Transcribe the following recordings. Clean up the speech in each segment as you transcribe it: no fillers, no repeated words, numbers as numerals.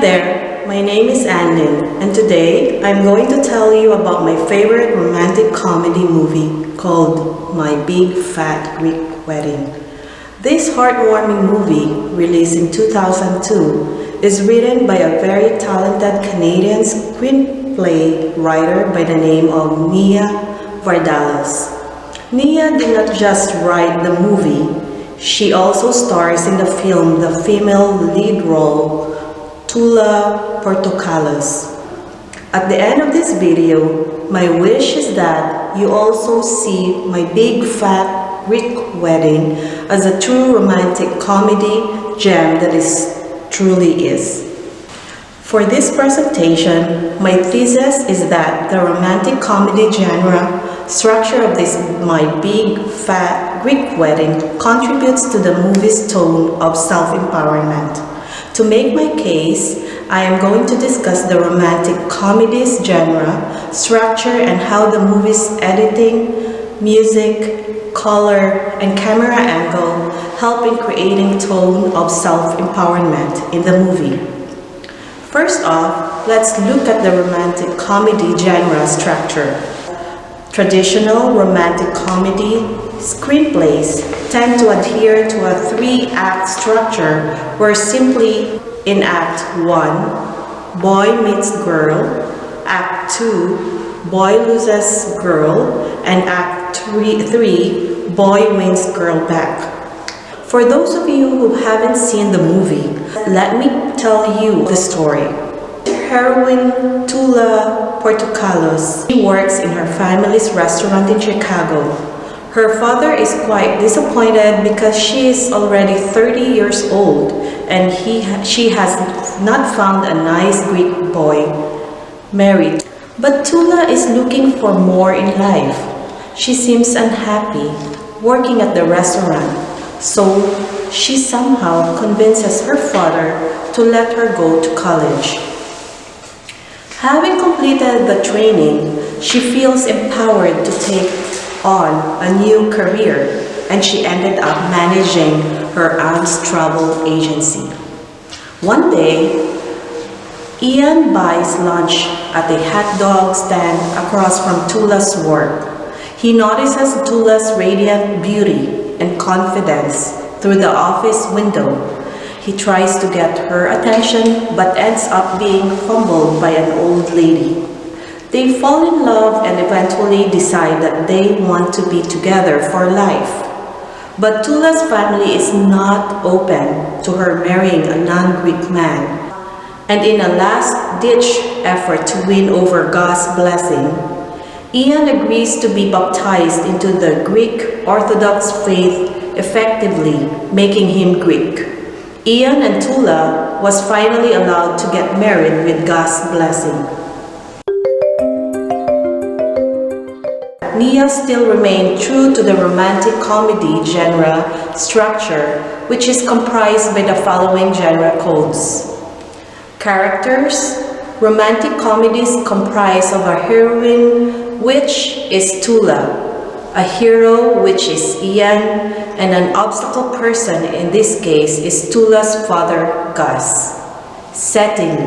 there, my name is Anlin, and today I'm going to tell you about my favorite romantic comedy movie called My Big Fat Greek Wedding. This heartwarming movie, released in 2002, is written by a very talented Canadian screenplay writer by the name of Nia Vardalos. Nia did not just write the movie, she also stars in the film the female lead role, Tula Portokalos. At the end of this video, my wish is that you also see My Big Fat Greek Wedding as a true romantic comedy gem that it truly is. For this presentation, my thesis is that the romantic comedy genre structure of this My Big Fat Greek Wedding contributes to the movie's tone of self-empowerment. To make my case, I am going to discuss the romantic comedies genre, structure, and how the movie's editing, music, color, and camera angle help in creating tone of self-empowerment in the movie. First off, let's look at the romantic comedy genre structure. Traditional romantic comedy screenplays tend to adhere to a three-act structure where simply in Act 1, boy meets girl, Act 2, boy loses girl, and Act 3, boy wins girl back. For those of you who haven't seen the movie, let me tell you the story. Heroine Tula Portokalos. She works in her family's restaurant in Chicago. Her father is quite disappointed because she is already 30 years old and she has not found a nice Greek boy married. But Tula is looking for more in life. She seems unhappy working at the restaurant, so she somehow convinces her father to let her go to college. Having completed the training, she feels empowered to take on a new career, and she ended up managing her aunt's travel agency. One day, Ian buys lunch at a hot dog stand across from Tula's work. He notices Tula's radiant beauty and confidence through the office window. He tries to get her attention but ends up being fumbled by an old lady. They fall in love and eventually decide that they want to be together for life. But Tula's family is not open to her marrying a non-Greek man. And in a last-ditch effort to win over God's blessing, Ian agrees to be baptized into the Greek Orthodox faith, effectively making him Greek. Ian and Tula was finally allowed to get married with God's blessing. Nia still remained true to the romantic comedy genre structure, which is comprised by the following genre codes. Characters. Romantic comedies comprise of a heroine, which is Tula, a hero, which is Ian, and an obstacle person, in this case, is Tula's father, Gus. Setting.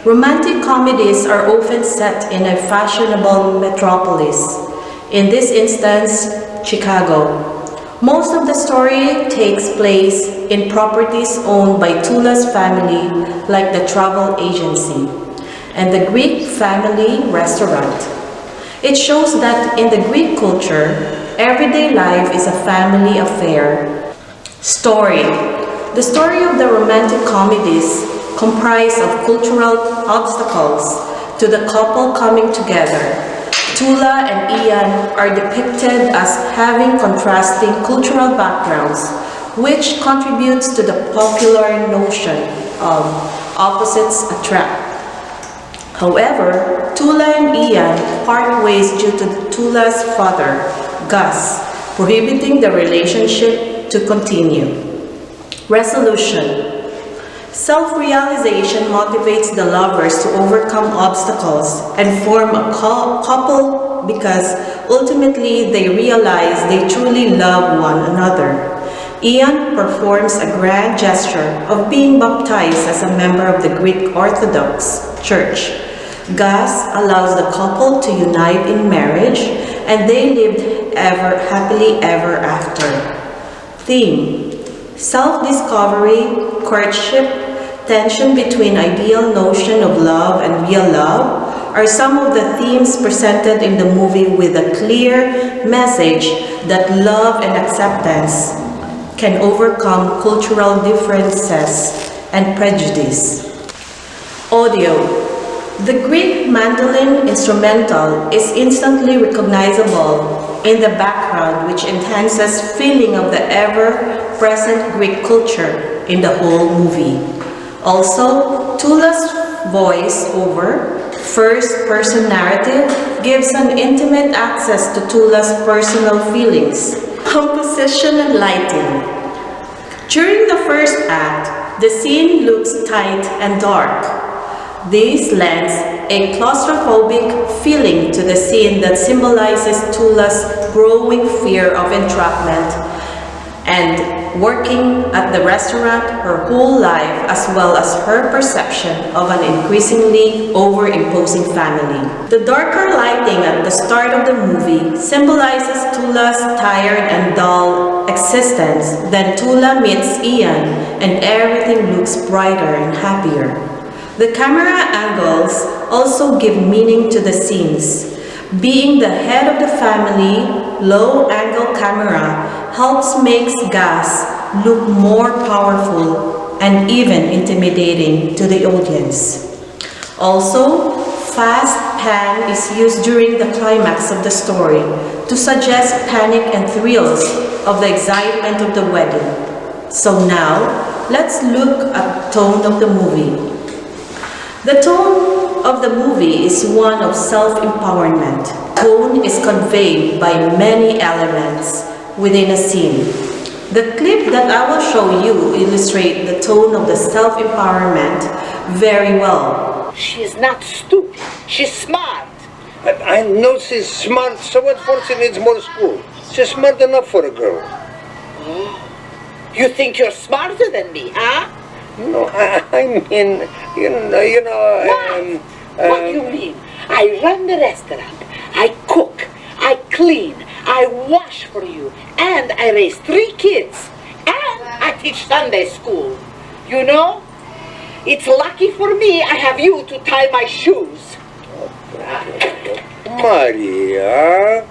Romantic comedies are often set in a fashionable metropolis, in this instance, Chicago. Most of the story takes place in properties owned by Tula's family, like the travel agency, and the Greek family restaurant. It shows that in the Greek culture, everyday life is a family affair. Story. The story of the romantic comedies comprise of cultural obstacles to the couple coming together. Tula and Ian are depicted as having contrasting cultural backgrounds, which contributes to the popular notion of opposites attract. However, Tula and Ian part ways due to Tula's father, Gus, prohibiting the relationship to continue. Resolution. Self-realization motivates the lovers to overcome obstacles and form a couple because ultimately they realize they truly love one another. Ian performs a grand gesture of being baptized as a member of the Greek Orthodox Church. Gus allows the couple to unite in marriage, and they lived happily ever after. Theme: self-discovery, courtship, tension between ideal notion of love and real love are some of the themes presented in the movie, with a clear message that love and acceptance can overcome cultural differences and prejudice. Audio. The Greek mandolin instrumental is instantly recognizable in the background, which enhances feeling of the ever-present Greek culture in the whole movie. Also, Tula's voice-over, first-person narrative gives an intimate access to Tula's personal feelings. Composition and lighting. During the first act, the scene looks tight and dark. This lends a claustrophobic feeling to the scene that symbolizes Tula's growing fear of entrapment and working at the restaurant her whole life, as well as her perception of an increasingly over-imposing family. The darker lighting at the start of the movie symbolizes Tula's tired and dull existence. Then Tula meets Ian and everything looks brighter and happier. The camera angles also give meaning to the scenes. Being the head of the family, low-angle camera helps make Gus look more powerful and even intimidating to the audience. Also, fast pan is used during the climax of the story to suggest panic and thrills of the excitement of the wedding. So now, let's look at the tone of the movie. The tone of the movie is one of self-empowerment. Tone is conveyed by many elements within a scene. The clip that I will show you illustrates the tone of the self-empowerment very well. She is not stupid. She's smart. I know she's smart, so what for she needs more school? She's smart enough for a girl. You think you're smarter than me, huh? No, I mean, What do you mean? I run the restaurant. I cook. I clean. I wash for you. And I raise 3 kids. And I teach Sunday school. You know? It's lucky for me I have you to tie my shoes. Maria.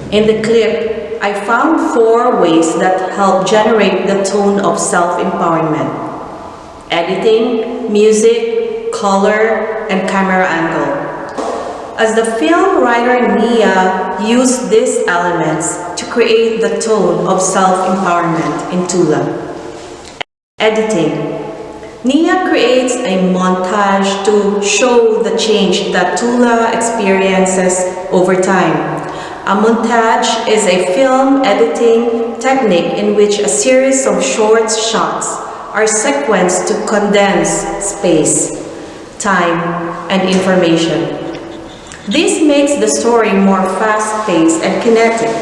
In the clip, I found 4 ways that help generate the tone of self-empowerment: editing, music, color, and camera angle. As the film writer Nia used these elements to create the tone of self-empowerment in Tula. Editing. Nia creates a montage to show the change that Tula experiences over time. A montage is a film editing technique in which a series of short shots are sequenced to condense space, time, and information. This makes the story more fast-paced and kinetic.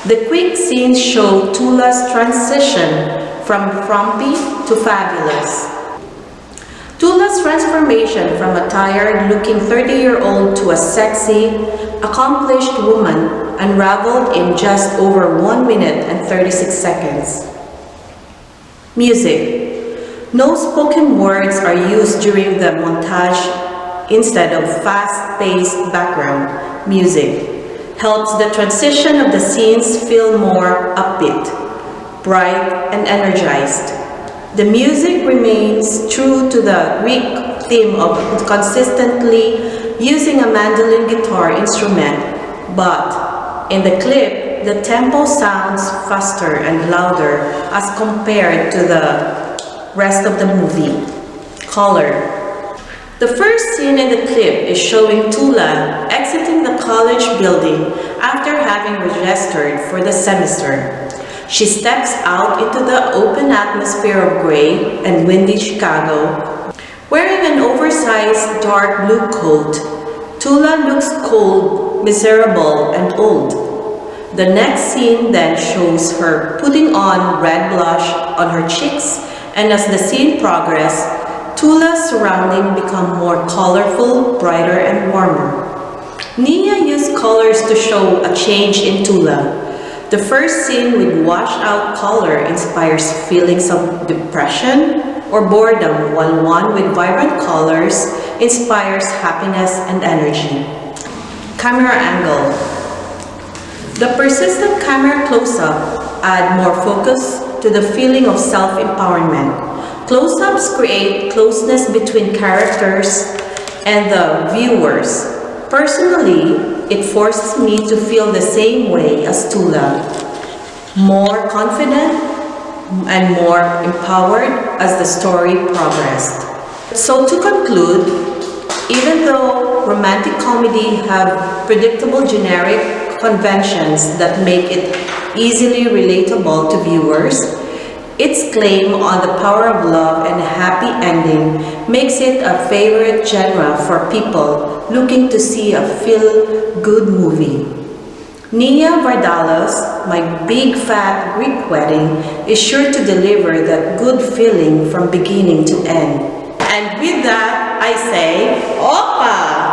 The quick scenes show Tula's transition from frumpy to fabulous. Tula's transformation from a tired-looking 30-year-old to a sexy, accomplished woman unraveled in just over 1 minute and 36 seconds. Music. No spoken words are used during the montage. Instead of fast-paced background music, helps the transition of the scenes feel more upbeat, bright, and energized. The music remains true to the Greek theme of consistently using a mandolin guitar instrument, but in the clip, the tempo sounds faster and louder as compared to the rest of the movie. Color. The first scene in the clip is showing Tula exiting the college building after having registered for the semester. She steps out into the open atmosphere of gray and windy Chicago. Wearing an oversized dark blue coat, Tula looks cold, miserable, and old. The next scene then shows her putting on red blush on her cheeks, and as the scene progresses, Tula's surroundings become more colorful, brighter, and warmer. Nia used colors to show a change in Tula. The first scene with washed-out color inspires feelings of depression or boredom, while one with vibrant colors inspires happiness and energy. Camera angle. The persistent camera close-up add more focus to the feeling of self-empowerment. Close-ups create closeness between characters and the viewers. Personally, it forces me to feel the same way as Tula, more confident and more empowered as the story progressed. So to conclude, even though romantic comedy have predictable generic conventions that make it easily relatable to viewers, its claim on the power of love and a happy ending makes it a favorite genre for people looking to see a feel-good movie. Nia Vardalos, My Big Fat Greek Wedding, is sure to deliver that good feeling from beginning to end. And with that, I say, Opa!